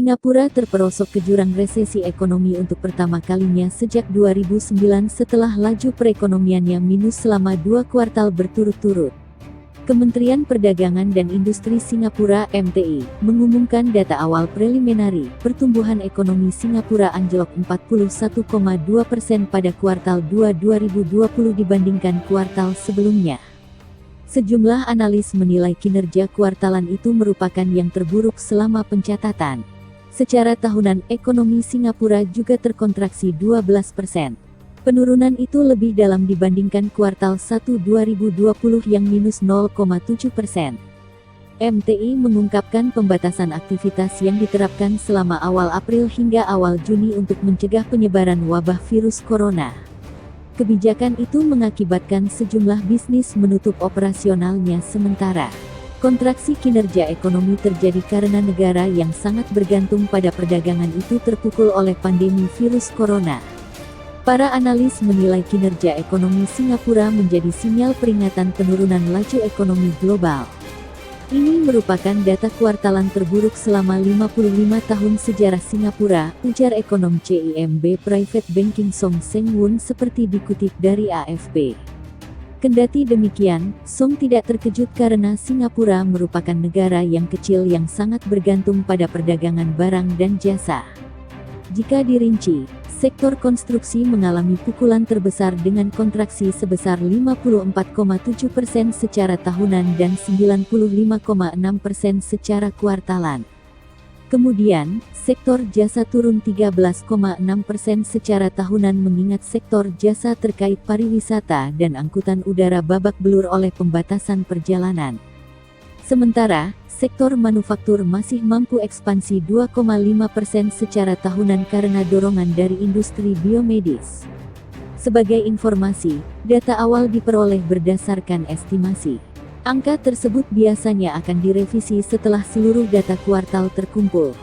Singapura terperosok ke jurang resesi ekonomi untuk pertama kalinya sejak 2009 setelah laju perekonomiannya minus selama 2 kuartal berturut-turut. Kementerian Perdagangan dan Industri Singapura (MTI) mengumumkan data awal preliminari, pertumbuhan ekonomi Singapura anjlok 41,2% pada kuartal 2 2020 dibandingkan kuartal sebelumnya. Sejumlah analis menilai kinerja kuartalan itu merupakan yang terburuk selama pencatatan. Secara tahunan, ekonomi Singapura juga terkontraksi 12%. Penurunan itu lebih dalam dibandingkan kuartal 1 2020 yang minus 0,7%. MTI mengungkapkan pembatasan aktivitas yang diterapkan selama awal April hingga awal Juni untuk mencegah penyebaran wabah virus corona. Kebijakan itu mengakibatkan sejumlah bisnis menutup operasionalnya sementara. Kontraksi kinerja ekonomi terjadi karena negara yang sangat bergantung pada perdagangan itu terpukul oleh pandemi virus corona. Para analis menilai kinerja ekonomi Singapura menjadi sinyal peringatan penurunan laju ekonomi global. Ini merupakan data kuartalan terburuk selama 55 tahun sejarah Singapura, ujar ekonom CIMB Private Banking Song Seng Woon seperti dikutip dari AFP. Kendati demikian, Song tidak terkejut karena Singapura merupakan negara yang kecil yang sangat bergantung pada perdagangan barang dan jasa. Jika dirinci, sektor konstruksi mengalami pukulan terbesar dengan kontraksi sebesar 54,7% secara tahunan dan 95,6% secara kuartalan. Kemudian, sektor jasa turun 13,6% secara tahunan mengingat sektor jasa terkait pariwisata dan angkutan udara babak belur oleh pembatasan perjalanan. Sementara, sektor manufaktur masih mampu ekspansi 2,5% secara tahunan karena dorongan dari industri biomedis. Sebagai informasi, data awal diperoleh berdasarkan estimasi. Angka tersebut biasanya akan direvisi setelah seluruh data kuartal terkumpul.